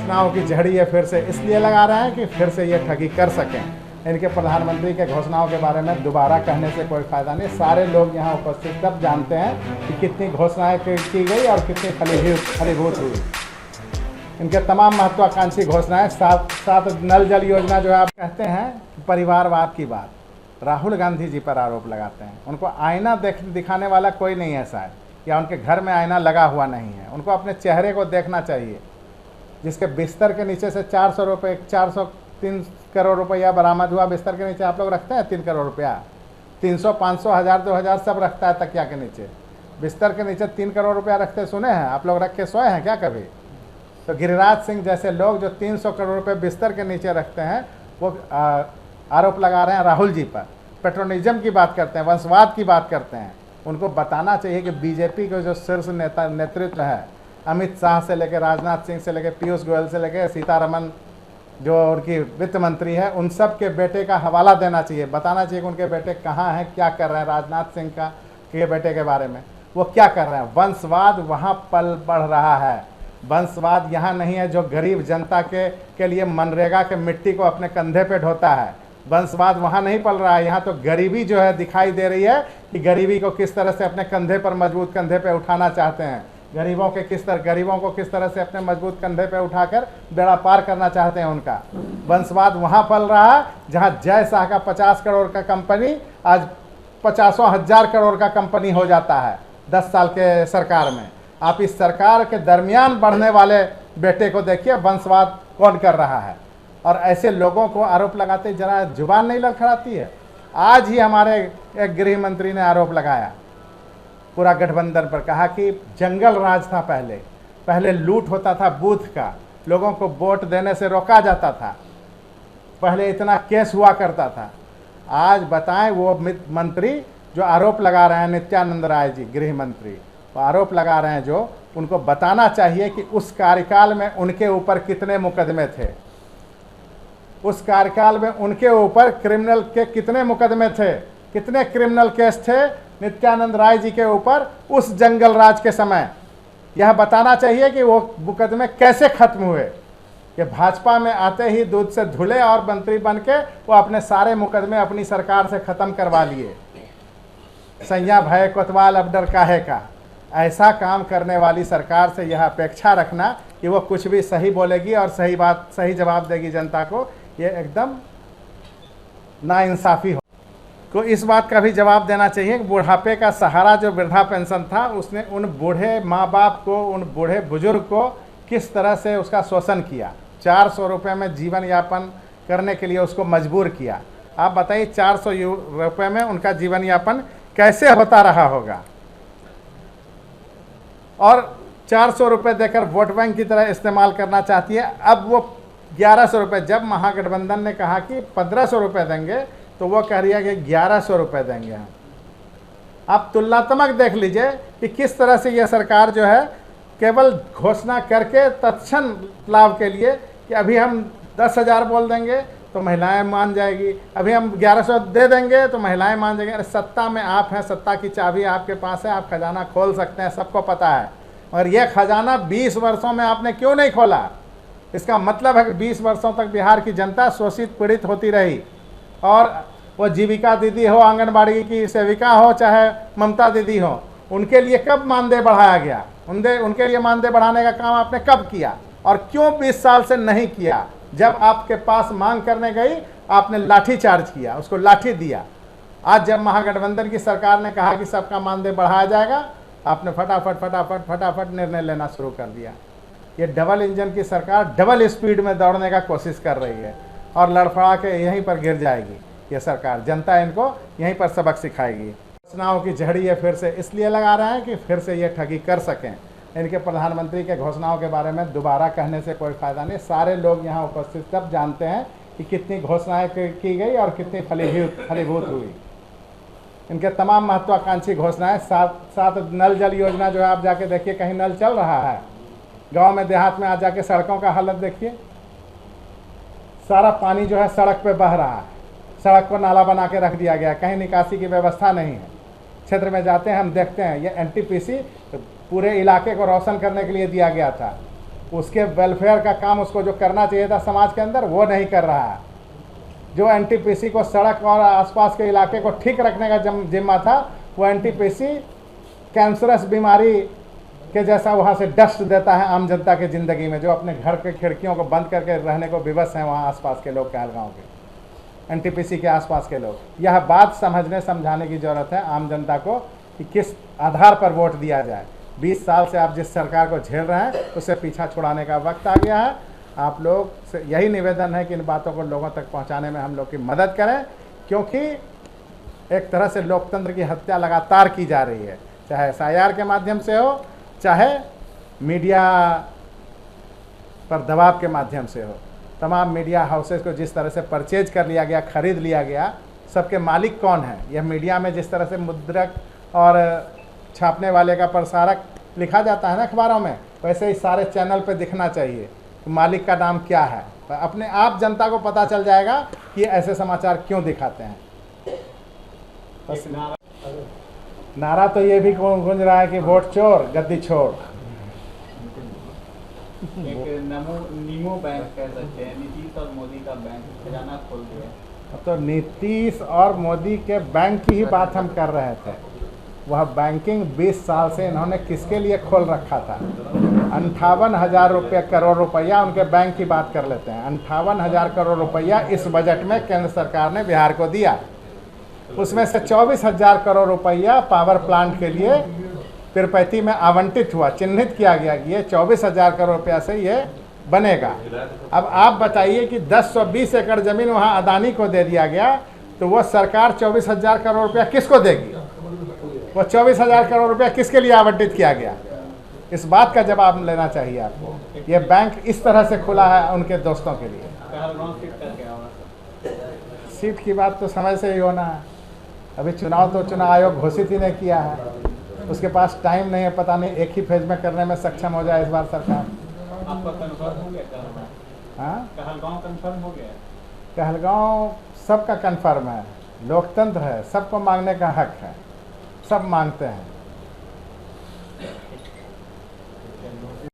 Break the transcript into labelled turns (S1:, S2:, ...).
S1: घोषणाओं की झड़ी ये फिर से इसलिए लगा रहे हैं कि फिर से ये ठगी कर सकें। इनके प्रधानमंत्री के घोषणाओं के बारे में दोबारा कहने से कोई फ़ायदा नहीं। सारे लोग यहाँ उपस्थित सब जानते हैं कि कितनी घोषणाएं की गई और कितनी फलीभूत हुई। इनके तमाम महत्वाकांक्षी घोषणाएं, सात नल जल योजना जो है आप कहते हैं परिवारवाद की बात, राहुल गांधी जी पर आरोप लगाते हैं। उनको आईना दिखाने वाला कोई नहीं है शायद, या उनके घर में आईना लगा हुआ नहीं है। उनको अपने चेहरे को देखना चाहिए। जिसके बिस्तर के नीचे से 3 करोड़ रुपया बरामद हुआ, बिस्तर के नीचे आप लोग रखते हैं 3 करोड़ रुपया, 300, 500, 1000, 2000 सब रखता है तकिया के नीचे। बिस्तर के नीचे 3 करोड़ रुपया रखते सुने हैं आप लोग? रख के सोए हैं क्या कभी? तो गिरिराज सिंह जैसे लोग जो 300 करोड़ रुपये बिस्तर के नीचे रखते हैं, वो आरोप लगा रहे हैं राहुल जी पर। पेट्रोनिज्म की बात करते हैं, वंशवाद की बात करते हैं। उनको बताना चाहिए कि बीजेपी के जो शीर्ष नेतृत्व है, अमित शाह से लेकर राजनाथ सिंह से लेकर पीयूष गोयल से लेकर सीतारमन जो उनकी वित्त मंत्री है, उन सब के बेटे का हवाला देना चाहिए। बताना चाहिए कि उनके बेटे कहाँ हैं, क्या कर रहे हैं। राजनाथ सिंह के बेटे के बारे में वो क्या कर रहे हैं। वंशवाद वहाँ पल बढ़ रहा है। वंशवाद यहाँ नहीं है जो गरीब जनता के लिए मनरेगा के मिट्टी को अपने कंधे पे ढोता है। वंशवाद वहाँ नहीं पल रहा है। यहाँ तो गरीबी जो है दिखाई दे रही है कि गरीबी को किस तरह से अपने कंधे पर, मजबूत कंधे पे उठाना चाहते हैं। गरीबों को किस तरह से अपने मजबूत कंधे पे उठाकर बेड़ा पार करना चाहते हैं उनका। वंशवाद वहाँ पल रहा है जहाँ जय शाह का 50 करोड़ का कंपनी आज 50,000 करोड़ का कंपनी हो जाता है 10 साल के सरकार में। आप इस सरकार के दरमियान बढ़ने वाले बेटे को देखिए, वंशवाद कौन कर रहा है। और ऐसे लोगों को आरोप लगाते जरा जुबान नहीं लड़खड़ाती है। आज ही हमारे एक गृह मंत्री ने आरोप लगाया पूरा गठबंधन पर, कहा कि जंगल राज था। पहले लूट होता था बूथ का, लोगों को वोट देने से रोका जाता था, पहले इतना केस हुआ करता था। आज बताएं वो मंत्री जो आरोप लगा रहे हैं, नित्यानंद राय जी गृह मंत्री, वो आरोप लगा रहे हैं, जो उनको बताना चाहिए कि उस कार्यकाल में उनके ऊपर कितने मुकदमे थे, उस कार्यकाल में उनके ऊपर क्रिमिनल के कितने मुकदमे थे, कितने क्रिमिनल केस थे नित्यानंद राय जी के ऊपर उस जंगल राज के समय। यह बताना चाहिए कि वो मुकदमे कैसे खत्म हुए। कि भाजपा में आते ही दूध से धुले और मंत्री बन के वो अपने सारे मुकदमे अपनी सरकार से खत्म करवा लिए। सैया भय कोतवाल अब डर काहे का। ऐसा काम करने वाली सरकार से यह अपेक्षा रखना कि वो कुछ भी सही बोलेगी और सही जवाब देगी जनता को, ये एकदम नाइंसाफ़ी हो। तो इस बात का भी जवाब देना चाहिए कि बुढ़ापे का सहारा जो वृद्धा पेंशन था, उसने उन बूढ़े माँ बाप को, उन बूढ़े बुजुर्ग को किस तरह से उसका शोषण किया। 400 रुपये में जीवन यापन करने के लिए उसको मजबूर किया। आप बताइए 400 रुपये में उनका जीवन यापन कैसे होता रहा होगा। और 400 रुपये देकर वोट बैंक की तरह इस्तेमाल करना चाहती है। अब वो 1100 रुपये, जब महागठबंधन ने कहा कि 1500 रुपये देंगे, तो वो कह रही है कि 1100 रुपये देंगे हम। आप तुलनात्मक देख लीजिए कि किस तरह से यह सरकार जो है केवल घोषणा करके तत्क्षण लाभ के लिए कि अभी हम 10,000 बोल देंगे तो महिलाएं मान जाएगी, अभी हम 1100 दे देंगे तो महिलाएं मान जाएंगे। अरे सत्ता में आप हैं, सत्ता की चाबी आपके पास है, आप खजाना खोल सकते हैं, सबको पता है। और यह खजाना 20 वर्षों में आपने क्यों नहीं खोला? इसका मतलब है कि 20 वर्षों तक बिहार की जनता शोषित पीड़ित होती रही। और वो जीविका दीदी हो, आंगनबाड़ी की सेविका हो, चाहे ममता दीदी हो, उनके लिए कब मानदेय बढ़ाया गया? उनके लिए मानदेय बढ़ाने का काम आपने कब किया और क्यों 20 साल से नहीं किया? जब आपके पास मांग करने गई आपने लाठी चार्ज किया, उसको लाठी दिया। आज जब महागठबंधन की सरकार ने कहा कि सबका मानदेय बढ़ाया जाएगा, आपने फटाफट निर्णय लेना शुरू कर दिया। ये डबल इंजन की सरकार डबल स्पीड में दौड़ने का कोशिश कर रही है और लड़खड़ा के यहीं पर गिर जाएगी ये सरकार। जनता इनको यहीं पर सबक सिखाएगी। घोषणाओं की झड़ी ये फिर से इसलिए लगा रहे हैं कि फिर से ये ठगी कर सकें। इनके प्रधानमंत्री के घोषणाओं के बारे में दोबारा कहने से कोई फ़ायदा नहीं। सारे लोग यहाँ उपस्थित सब जानते हैं कि कितनी घोषणाएं की गई और कितनी फलीभूत हुई। इनके तमाम महत्वाकांक्षी घोषणाएं, सात नल जल योजना जो है, आप जाके देखिए कहीं नल चल रहा है? गांव में देहात में आज जाके सड़कों का हालत देखिए, सारा पानी जो है सड़क पे बह रहा है। सड़क पर नाला बना के रख दिया गया, कहीं निकासी की व्यवस्था नहीं है। क्षेत्र में जाते हैं हम देखते हैं, ये एनटीपीसी पूरे इलाके को रोशन करने के लिए दिया गया था, उसके वेलफेयर का काम उसको जो करना चाहिए था समाज के अंदर वो नहीं कर रहा है। जो एनटीपीसी को सड़क और आसपास के इलाके को ठीक रखने का जिम्मा था, वो एनटीपीसी कैंसरस बीमारी के जैसा वहाँ से डस्ट देता है आम जनता की ज़िंदगी में, जो अपने घर के खिड़कियों को बंद करके रहने को विवश हैं वहाँ आसपास के लोग, कहलगांव के एनटीपीसी के आसपास के लोग। यह बात समझने समझाने की ज़रूरत है आम जनता को कि किस आधार पर वोट दिया जाए। 20 साल से आप जिस सरकार को झेल रहे हैं उससे पीछा छुड़ाने का वक्त आ गया है। आप लोग से यही निवेदन है कि इन बातों को लोगों तक पहुंचाने में हम लोग की मदद करें, क्योंकि एक तरह से लोकतंत्र की हत्या लगातार की जा रही है, चाहे एसआईआर के माध्यम से हो, चाहे मीडिया पर दबाव के माध्यम से हो। तमाम मीडिया हाउसेस को जिस तरह से परचेज कर लिया गया, खरीद लिया गया, सबके मालिक कौन है? यह मीडिया में जिस तरह से मुद्रक और छापने वाले का प्रसारक लिखा जाता है ना अखबारों में, वैसे ही सारे चैनल पे दिखना चाहिए मालिक का नाम क्या है। तो अपने आप जनता को पता चल जाएगा कि ऐसे समाचार क्यों दिखाते हैं। बस नारा तो ये भी गूंज रहा है कि वोट चोर गद्दी छोड़।
S2: एक नीमो बैंक कह सकते हैं, नीतीश और मोदी का बैंक खजाना खोल दिया।
S1: तो नीतीश और मोदी के बैंक की ही बात हम कर रहे थे। वह बैंकिंग 20 साल से इन्होंने किसके लिए खोल रखा था? 58,000 करोड़ रुपया उनके बैंक की बात कर लेते हैं। 58,000 करोड़ रुपया इस बजट में केंद्र सरकार ने बिहार को दिया। उसमें से 24,000 करोड़ रुपया पावर प्लांट के लिए तिरुपति में आवंटित हुआ, चिन्हित किया गया कि ये 24,000 करोड़ रुपया से ये बनेगा। अब आप बताइए कि 10-20 एकड़ ज़मीन वहाँ अदानी को दे दिया गया, तो वो सरकार 24,000 करोड़ रुपया किसको देगी? वो 24,000 करोड़ रुपया किसके लिए आवंटित किया गया? इस बात का जवाब लेना चाहिए आपको। ये बैंक इस तरह से खुला है उनके दोस्तों के लिए। सीट की बात तो समय से ही होना है। अभी चुनाव तो चुनाव आयोग घोषित ही नहीं किया है, उसके पास टाइम नहीं है। पता नहीं एक ही फेज में करने में सक्षम हो जाए इस बार सरकार।
S2: आपका कंफर्म हो गया?
S1: हाँ,
S2: कहलगांव कंफर्म हो गया?
S1: कहलगांव सबका कंफर्म है। लोकतंत्र है, सबको मांगने का हक है, सब मांगते हैं।